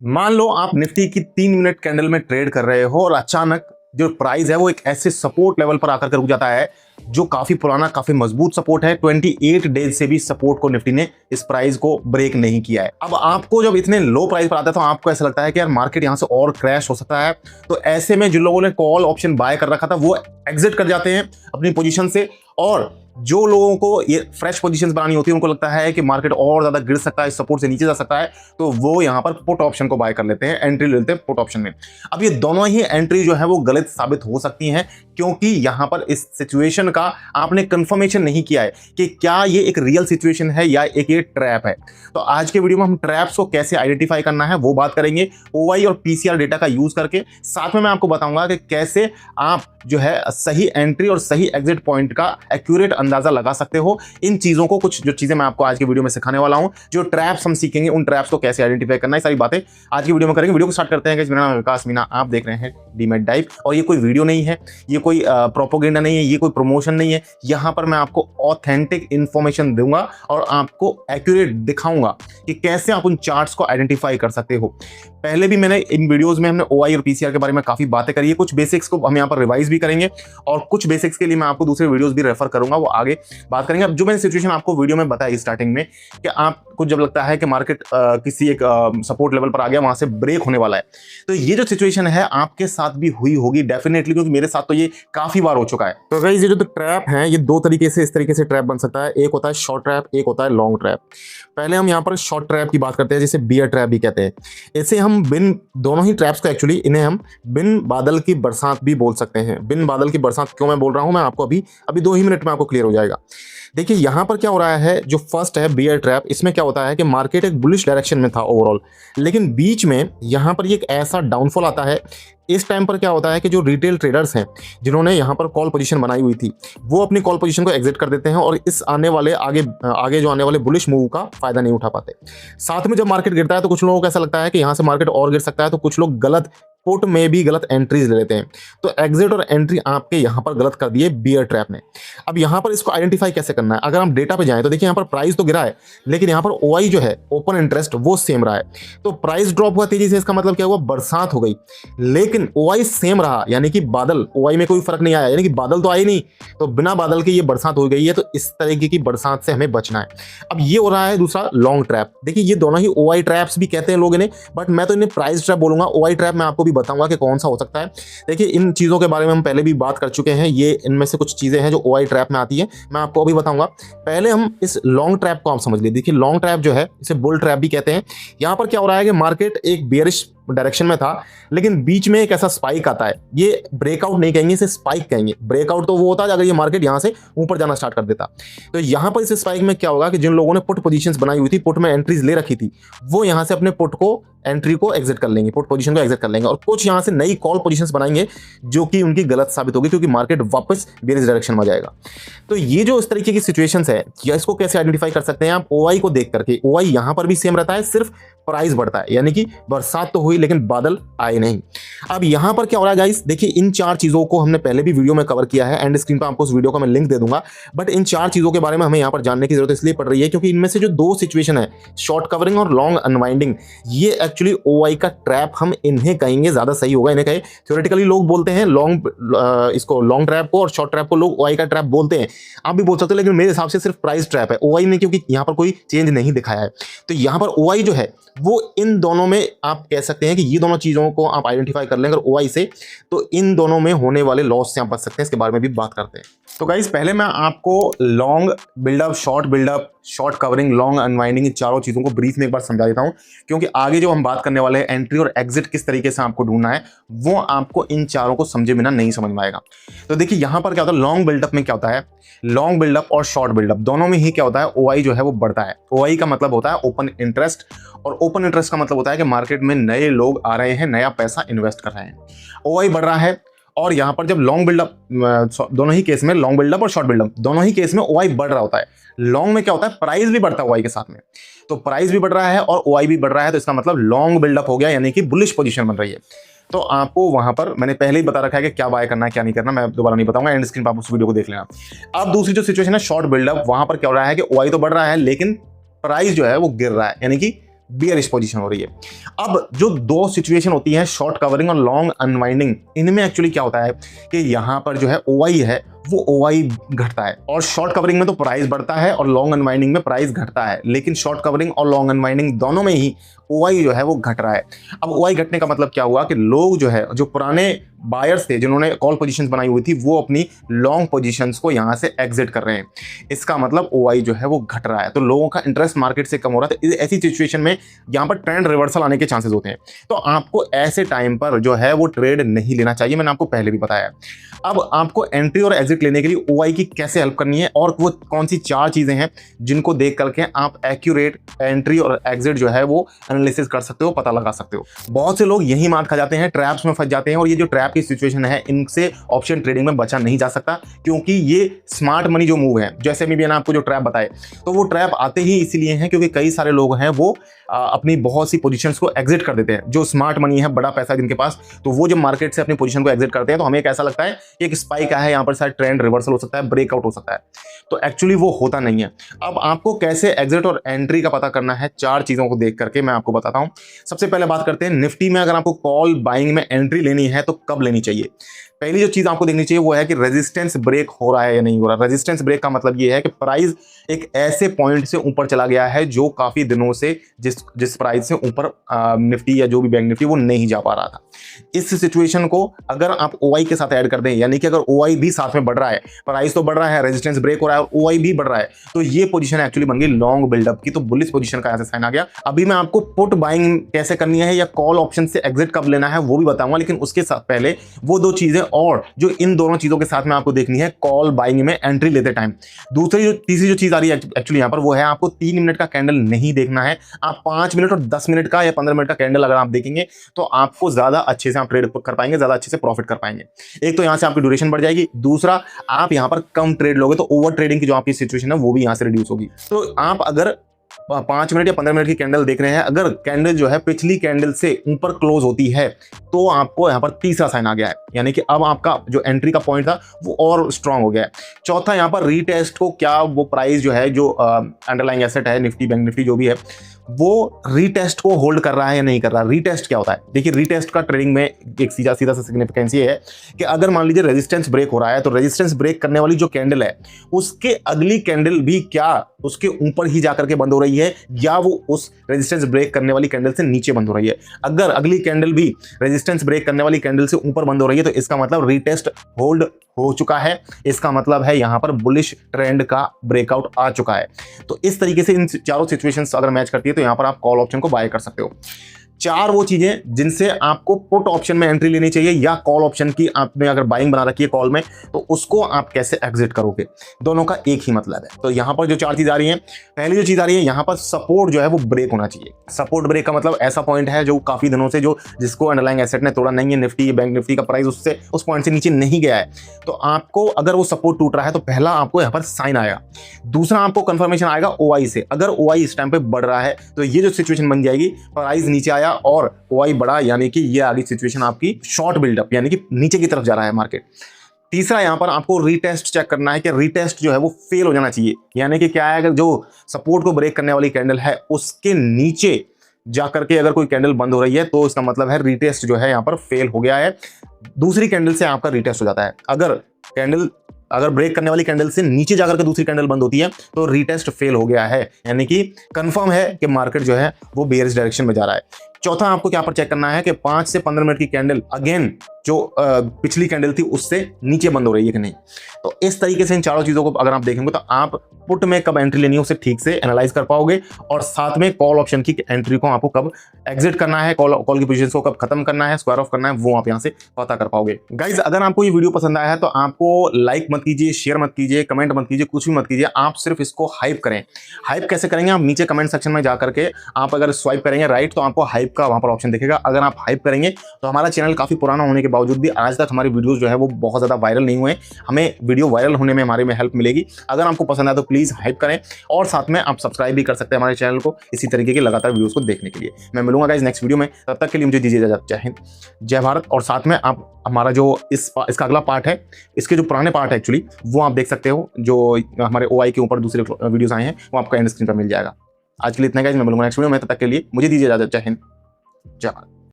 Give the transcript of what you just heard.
मान लो आप निफ्टी की 3 मिनट कैंडल में ट्रेड कर रहे हो और अचानक जो प्राइस है वो एक ऐसे सपोर्ट लेवल पर आकर के रुक जाता है जो काफी पुराना काफी मजबूत सपोर्ट है। 28 डेज से भी सपोर्ट को निफ्टी ने इस प्राइस को ब्रेक नहीं किया है। अब आपको जब इतने लो प्राइस पर आता है तो आपको ऐसा लगता है कि यार मार्केट यहां से और क्रैश हो सकता है। तो ऐसे में जिन लोगों ने कॉल ऑप्शन बाय कर रखा था वो एग्जिट कर जाते हैं अपनी पोजीशन से, और जो लोगों को ये फ्रेश पोजीशंस बनानी होती है उनको लगता है कि मार्केट और ज्यादा गिर सकता है, सपोर्ट से नीचे जा सकता है, तो वो यहां पर पुट ऑप्शन को बाय कर लेते हैं, एंट्री ले लेते हैं पुट ऑप्शन में। अब ये दोनों ही एंट्री जो है वो गलत साबित हो सकती हैं, क्योंकि यहां पर इस सिचुएशन का आपने कंफर्मेशन नहीं किया है कि क्या ये एक रियल सिचुएशन है या एक ये ट्रैप है। तो आज के वीडियो में हम ट्रैप्स को कैसे आइडेंटिफाई करना है वो बात करेंगे, ओआई और पीसीआर डेटा का यूज करके। साथ में मैं आपको बताऊंगा कि कैसे आप जो है सही एंट्री और सही एग्जिट पॉइंट का एक्यूरेट अंदाजा लगा सकते हो। इन चीजों को, कुछ जो चीजें मैं आपको आज की वीडियो में सिखाने वाला हूं, जो ट्रैप्स हम सीखेंगे उन ट्रैप्स को कैसे आइडेंटिफाई करना है, सारी बातें आज की वीडियो में करेंगे। वीडियो को स्टार्ट करते हैं। मेरा नाम विकास मीना, आप देख रहे हैं डीमैट डाइव। और ये कोई वीडियो नहीं है, ये कोई प्रोपोगेंडा नहीं है, ये कोई प्रमोशन नहीं है। यहां पर मैं आपको ऑथेंटिक इंफॉर्मेशन दूंगा और आपको एक्यूरेट दिखाऊंगा कि कैसे आप उन चार्ट्स को आइडेंटिफाई कर सकते हो। पहले भी मैंने इन वीडियोस में हमने ओआई और पीसीआर के बारे में काफी बातें करी है। कुछ बेसिक्स को हम यहाँ पर रिवाइज भी करेंगे और कुछ बेसिक्स के लिए मैं आपको दूसरे वीडियोस भी रेफर करूंगा, वो आगे बात करेंगे। अब जो मैंने सिचुएशन आपको वीडियो में बताई स्टार्टिंग में कि आपको जब लगता है कि मार्केट किसी एक सपोर्ट लेवल पर आ गया, वहां से ब्रेक होने वाला है, तो ये जो सिचुएशन है आपके साथ भी हुई होगी डेफिनेटली, क्योंकि मेरे साथ तो ये काफी बार हो चुका है। तो गाइस, ये जो ट्रैप है ये दो तरीके से, इस तरीके से ट्रैप बन सकता है। एक होता है शॉर्ट ट्रैप, एक होता है लॉन्ग ट्रैप। पहले हम यहाँ पर शॉर्ट ट्रैप की बात करते हैं, जिसे बियर ट्रैप भी कहते हैं। इसे हम बिन, दोनों ही ट्रैप्स को एक्चुअली इन्हें हम बिन बादल की बरसात भी बोल सकते हैं। बिन बादल की बरसात क्यों मैं बोल रहा हूं, मैं आपको अभी 2 ही मिनट में आपको क्लियर हो जाएगा। देखिए यहां पर क्या हो रहा है, जो फर्स्ट है बियर ट्रैप, इसमें क्या होता है कि मार्केट एक बुलिश डायरेक्शन में था ओवरऑल, लेकिन बीच में यहां पर एक ऐसा डाउनफॉल आता है। इस टाइम पर क्या होता है कि जो रिटेल ट्रेडर्स हैं जिन्होंने यहां पर कॉल पोजीशन बनाई हुई थी, वो अपनी कॉल पोजीशन को एग्जिट कर देते हैं और इस आने वाले आगे जो आने वाले बुलिश मूव का फायदा नहीं उठा पाते। साथ में जब मार्केट गिरता है तो कुछ लोगों को ऐसा लगता है कि यहां से मार्केट और गिर सकता है, तो कुछ लोग गलत पुट में भी गलत एंट्रीज ले लेते हैं। तो एग्जिट और एंट्री आपके यहां पर गलत कर दिए बियर ट्रैप ने। अब यहां पर इसको आइडेंटिफाई कैसे करना है, अगर हम डेटा पे जाएं तो देखिए यहां पर प्राइस तो गिरा है, लेकिन यहां पर ओआई जो है, ओपन इंटरेस्ट, वो सेम रहा है। तो प्राइस ड्रॉप हुआ तेजी से, इसका मतलब क्या हुआ, बरसात हो गई, लेकिन ओआई सेम रहा, यानी कि बादल, ओआई में कोई फर्क नहीं आया, यानी कि बादल तो आए नहीं, तो बिना बादल के ये बरसात हो गई है। तो इस तरीके की बरसात से हमें बचना है। अब ये हो रहा है दूसरा लॉन्ग ट्रैप। देखिए ये दोनों ही ओआई ट्रैप्स भी कहते हैं लोग इन्हें, बट मैं तो इन्हें प्राइस ट्रैप बोलूंगा। ओआई ट्रैप मैं आपको भी बताऊंगा कि कौन सा हो सकता है। देखिए इन चीजों के बारे में हम पहले भी बात कर चुके हैं, ये इनमें से कुछ चीजें हैं जो ओआई ट्रैप में आती है, मैं आपको अभी बताऊंगा। पहले हम इस लॉन्ग ट्रैप को आप समझ लीजिए। देखिए लॉन्ग ट्रैप जो है, इसे बुल ट्रैप भी कहते हैं। यहां पर क्या हो रहा है कि मार्केट एक बेयरिश डायरेक्शन में था, लेकिन बीच में एक ऐसा स्पाइक आता है। ये ब्रेकआउट नहीं कहेंगे, इसे स्पाइक कहेंगे। ब्रेकआउट तो वो होता है अगर ये मार्केट यहां से ऊपर जाना स्टार्ट कर देता। तो यहां पर इस स्पाइक में क्या होगा कि जिन लोगों ने पुट पोजीशंस बनाई हुई थी, पुट में एंट्रीज ले रखी थी, वो यहां से अपने पुट को, एंट्री को एग्जिट कर लेंगे, पुट पोजीशन को एग्जिट कर लेंगे, और कुछ यहां से नई कॉल पोजीशंस बनाएंगे जो कि उनकी गलत साबित होगी, क्योंकि मार्केट वापस बेरिश डायरेक्शन में जाएगा। तो ये जो इस तरीके की सिचुएशंस है, या इसको कैसे आइडेंटिफाई कर सकते हैं आप, ओआई को देख करके। ओआई यहां पर भी सेम रहता है, सिर्फ प्राइस बढ़ता है, यानी कि बरसात तो हुई लेकिन बादल आए नहीं। अब यहां पर क्या हो रहा है गाइस, देखिए इन चार चीजों को हमने पहले भी वीडियो में कवर किया है, एंड स्क्रीन पर आपको उस वीडियो का मैं लिंक दे दूंगा। बट इन चार चीजों के बारे में हमें यहां पर जानने की जरूरत इसलिए पड़ रही है क्योंकि इनमें से जो दो सिचुएशन है, शॉर्ट कवरिंग और लॉन्ग अनवाइंडिंग, ये एक्चुअली ओआई का ट्रैप हम इन्हें कहेंगे, ज्यादा सही होगा इन्हें कहे। थ्योरेटिकली लोग बोलते हैं इसको लॉन्ग ट्रैप को, और शॉर्ट ट्रैप को लोग ओआई का ट्रैप बोलते हैं। आप भी बोल सकते हो, लेकिन मेरे हिसाब से सिर्फ प्राइस ट्रैप है ओआई ने, क्योंकि यहां पर कोई चेंज नहीं दिखाया है। तो यहां पर ओआई जो है वो इन दोनों में, आप कह सकते हैं कि ये दोनों चीजों को आप आइडेंटिफाई कर लें अगर ओआई से, तो इन दोनों में होने वाले लॉस से आप बच सकते हैं। इसके बारे में भी बात करते हैं। तो गाइस पहले मैं आपको long buildup, short covering, long unwinding, इन चारों चीजों को ब्रीफ में एक बार समझा देता हूं, क्योंकि आगे जो हम बात करने वाले हैं एंट्री और एग्जिट किस तरीके से आपको ढूंढना है, वो आपको इन चारों को समझे बिना नहीं समझ में आएगा। तो देखिए यहां पर क्या होता है, लॉन्ग बिल्डअप में क्या होता है, लॉन्ग बिल्डअप और शॉर्ट बिल्डअप दोनों में ही क्या होता है, ओआई जो है वो बढ़ता है। ओआई का मतलब होता है ओपन इंटरेस्ट, और ओपन इंटरेस्ट का मतलब होता है कि मार्केट में नए लोग आ रहे हैं, नया पैसा इन्वेस्ट कर रहे हैं, ओआई बढ़ रहा है। और यहां पर जब लॉन्ग बिल्डअप, दोनों ही केस में लॉन्ग बिल्डअप और शॉर्ट बिल्डअप दोनों ही केस में ओआई बढ़ रहा होता है। लॉन्ग में क्या होता है, प्राइस भी बढ़ता है ओआई के साथ में, तो प्राइस भी बढ़ रहा है और ओआई भी बढ़ रहा है, तो इसका मतलब लॉन्ग बिल्डअप हो गया, यानी कि बुलिश पोजीशन बन रही है। तो आपको वहां पर मैंने पहले ही बता रखा है कि क्या बाय करना है क्या नहीं करना, मैं दोबारा नहीं बताऊंगा, एंड स्क्रीन पर आप उस वीडियो को देख लेना। अब दूसरी जो सिचुएशन है शॉर्ट बिल्डअप, वहां पर क्या हो रहा है कि ओआई तो बढ़ रहा है लेकिन प्राइस जो है वो गिर रहा है, यानी कि बियरिश पोजीशन हो रही है। अब जो दो सिचुएशन होती है, शॉर्ट कवरिंग और लॉन्ग अनवाइंडिंग, इनमें एक्चुअली क्या होता है कि यहाँ पर जो है ओआई है वो ओआई घटता है, और शॉर्ट कवरिंग में तो प्राइस बढ़ता है और लॉन्ग अनवाइंडिंग में प्राइस घटता है। लेकिन शॉर्ट कवरिंग और लॉन्ग अनवाइंडिंग दोनों में ही ओआई जो है वो घट रहा है। अब ओआई घटने का मतलब क्या हुआ कि लोग जो है, जो पुराने बायर्स थे जिन्होंने कॉल पोजीशंस बनाई हुई थी, वो अपनी लॉन्ग पोजीशंस को यहां से एग्जिट कर रहे हैं। इसका मतलब ओआई जो है वो घट रहा है, तो लोगों का इंटरेस्ट मार्केट से कम हो रहा है। तो ऐसी सिचुएशन में यहां पर ट्रेंड रिवर्सल आने के चांसेस होते हैं। तो आपको ऐसे टाइम पर जो है वो ट्रेड नहीं लेना चाहिए, मैंने आपको पहले भी बताया। अब आपको एंट्री और एग्जिट लेने के लिए ओआई की कैसे हेल्प करनी है और वो कौन सी 4 चीजें हैं जिनको देख करके आप एक्यूरेट एंट्री और एग्जिट जो है वो एनालिसिस कर सकते हो, पता लगा सकते हो। बहुत से लोग यही मार खा जाते हैं, ट्रैप्स में फंस जाते हैं, और ये जो ट्रैप की सिचुएशन है इनसे ऑप्शन ट्रेडिंग में बचा नहीं जा सकता, क्योंकि ये स्मार्ट मनी जो मूव है, जैसे मैंने आपको जो ट्रैप बताए, तो वो ट्रैप आते ही इसीलिए हैं क्योंकि कई सारे लोग हैं वो अपनी बहुत सी पोजीशंस को एग्जिट कर देते हैं। जो स्मार्ट मनी है, बड़ा पैसा जिनके पास, तो वो जब मार्केट से अपनी पोजीशन को एग्जिट करते हैं तो हमें ऐसा लगता है कि एक स्पाइक आया है, यहाँ पर शायद ट्रेंड रिवर्सल हो सकता है, ब्रेकआउट हो सकता है, तो एक्चुअली वो होता नहीं है। अब आपको कैसे एग्जिट और एंट्री का पता करना है, 4 चीजों को देख करके मैं आपको बताता हूं। सबसे पहले बात करते हैं निफ्टी में, अगर आपको कॉल बाइंग में एंट्री लेनी है तो कब लेनी चाहिए। पहली जो चीज आपको देखनी चाहिए वो है कि रेजिस्टेंस ब्रेक हो रहा है या नहीं हो रहा। रेजिस्टेंस ब्रेक का मतलब ये है कि प्राइस एक ऐसे पॉइंट से ऊपर चला गया है जो काफी दिनों से जिस प्राइस से ऊपर निफ्टी या जो भी बैंक निफ्टी वो नहीं जा पा रहा था। इस सिचुएशन को अगर आप ओआई के साथ ऐड कर दें, यानी कि अगर ओआई भी साथ में बढ़ रहा है, प्राइस तो बढ़ रहा है, रेजिस्टेंस ब्रेक हो रहा है और ओआई भी बढ़ रहा है, तो ये पोजीशन एक्चुअली बन गई लॉन्ग बिल्डअप की, तो बुलिश पोजीशन का यहाँ से साइन आ गया। अभी मैं आपको पुट बाइंग कैसे करनी है या कॉल ऑप्शन से एग्जिट कब लेना है वो भी बताऊंगा, लेकिन उसके साथ पहले वो 2 चीजें और जो इन दोनों चीजों के साथ में आपको देखनी है कॉल बाइंग में एंट्री लेते टाइम। तीसरी जो चीज आ रही है एक्चुअली यहाँ पर, वो है आपको 3 मिनट का कैंडल नहीं देखना है। आप 5 मिनट और 10 मिनट का या 15 मिनट का कैंडल अगर आप देखेंगे तो आपको ज्यादा अच्छे से आप ट्रेड कर पाएंगे, ज्यादा अच्छे से प्रॉफिट कर पाएंगे। एक तो यहां से आपकी ड्यूरेशन बढ़ जाएगी, दूसरा आप यहां पर कम ट्रेड लोगे तो ओवर ट्रेडिंग की जो आपकी सिचुएशन है वो भी यहां से रिड्यूस होगी। तो आप अगर 5 मिनट या 15 मिनट की कैंडल देख रहे हैं, अगर कैंडल जो है पिछली कैंडल से ऊपर क्लोज होती है तो आपको यहां पर तीसरा साइन आ गया है, यानी कि अब आपका जो एंट्री का पॉइंट था वो और स्ट्रांग हो गया है। चौथा यहां पर रीटेस्ट को, क्या वो प्राइस जो है जो अंडरलाइंग एसेट है निफ्टी बैंक निफ्टी जो भी है वो रीटेस्ट को होल्ड कर रहा है या नहीं कर रहा। रीटेस्ट क्या होता है, देखिए रीटेस्ट का ट्रेडिंग में एक सीधा सा सिग्निफिकेंस ये है कि अगर मान लीजिए रेजिस्टेंस ब्रेक हो रहा है तो रेजिस्टेंस ब्रेक करने वाली जो कैंडल है उसके अगली कैंडल भी क्या उसके ऊपर ही जाकर के बंद हो रही है या वो उस रेजिस्टेंस ब्रेक करने वाली कैंडल से नीचे बंद हो रही है। अगर अगली कैंडल भी रेजिस्टेंस ब्रेक करने वाली कैंडल से ऊपर बंद हो रही है तो इसका मतलब रीटेस्ट होल्ड हो चुका है, इसका मतलब है यहां पर बुलिश ट्रेंड का ब्रेकआउट आ चुका है। तो इस तरीके से इन चारों सिचुएशंस अगर मैच करती है तो यहां पर आप कॉल ऑप्शन को बाय कर सकते हो। 4 वो चीजें जिनसे आपको पुट ऑप्शन में एंट्री लेनी चाहिए या कॉल ऑप्शन की आपने अगर बाइंग बना रखी है कॉल में तो उसको आप कैसे एग्जिट करोगे, दोनों का एक ही मतलब है। तो यहां पर जो 4 चीज आ रही है, पहली जो चीज आ रही है यहां पर सपोर्ट जो है वो ब्रेक होना चाहिए। सपोर्ट ब्रेक का मतलब ऐसा पॉइंट है जो काफी दिनों से जिसको अंडरलाइंग एसेट ने तोड़ा नहीं है, निफ्टी बैंक निफ्टी का प्राइस उससे उस पॉइंट से नीचे नहीं गया है, तो आपको अगर वो सपोर्ट टूट रहा है तो पहला आपको यहां पर साइन आएगा, दूसरा आपको कंफर्मेशन आएगा ओआई से। अगर ओआई इस टाइम पे बढ़ रहा है तो ये जो सिचुएशन बन जाएगी, प्राइस नीचे आया और ओआई बढ़ा, यानी कि ये आगे सिचुएशन आपकी शॉर्ट बिल्डअप यानी कि नीचे की तरफ जा रहा है मार्केट। तीसरा यहां पर आपको रीटेस्ट चेक करना है कि रीटेस्ट जो है वो फेल हो जाना चाहिए, यानी कि क्या है, अगर जो सपोर्ट को ब्रेक करने वाली कैंडल है उसके नीचे जाकर के अगर कोई कैंडल बंद हो रही है तो इसका मतलब है रीटेस्ट जो है यहां पर फेल हो गया है, दूसरी कैंडल से आपका रीटेस्ट हो जाता है। अगर ब्रेक करने वाली कैंडल से नीचे जाकर के दूसरी कैंडल बंद होती है तो रीटेस्ट फेल हो गया है, यानी कि कंफर्म है कि मार्केट जो है वो बेयरिश डायरेक्शन में जा रहा है। चौथा आपको क्या पर चेक करना है कि 5 से 15 मिनट की कैंडल अगेन जो पिछली कैंडल थी उससे नीचे बंद हो रही है कि नहीं। तो इस तरीके से इन चारों चीजों को अगर आप देखेंगे तो आप पुट में कब एंट्री लेनी है उसे ठीक से एनालाइज कर पाओगे, और साथ में कॉल ऑप्शन की एंट्री को आपको कब एग्जिट करना है, कॉल की पोजीशन को कब खत्म करना है, स्क्वायर ऑफ करना है, वो आप यहां से पता कर पाओगे। गाइज अगर आपको ये वीडियो पसंद आया है तो आपको लाइक मत कीजिए, शेयर मत कीजिए, कमेंट मत कीजिए, कुछ भी मत कीजिए, आप सिर्फ इसको हाइप करें। हाइप कैसे करेंगे, आप नीचे कमेंट सेक्शन में जाकर के आप अगर स्वाइप करेंगे राइट तो आपको हाइप का वहां पर ऑप्शन दिखेगा। अगर आप हाइप करेंगे तो हमारा चैनल काफी पुराना होने के बावजूद भी आज तक हमारी वीडियोस जो है वो बहुत ज्यादा वायरल नहीं हुए, हमें वीडियो वायरल होने में हमारे में हेल्प मिलेगी। अगर आपको पसंद आए तो प्लीज हाइप करें, और साथ में आप सब्सक्राइब भी कर सकते हैं हमारे चैनल को इसी तरीके के लगातार वीडियोस को देखने के लिए। मैं मिलूंगा गाइस नेक्स्ट वीडियो में, तब तक के लिए मुझे दीजिए इजाजत। जय हिंद, जय भारत। और साथ में आप हमारा जो इसका अगला पार्ट है, इसके जो पुराने पार्ट है एक्चुअली वो आप देख सकते हो, जो हमारे ओआई के ऊपर दूसरे वीडियोस आए हैं वो आपको एंड स्क्रीन पर मिल जाएगा। आज के लिए इतना, गाइस मैं मिलूंगा नेक्स्ट वीडियो में, तब तक के लिए मुझे दीजिए इजाजत। जय हिंद, जय भारत।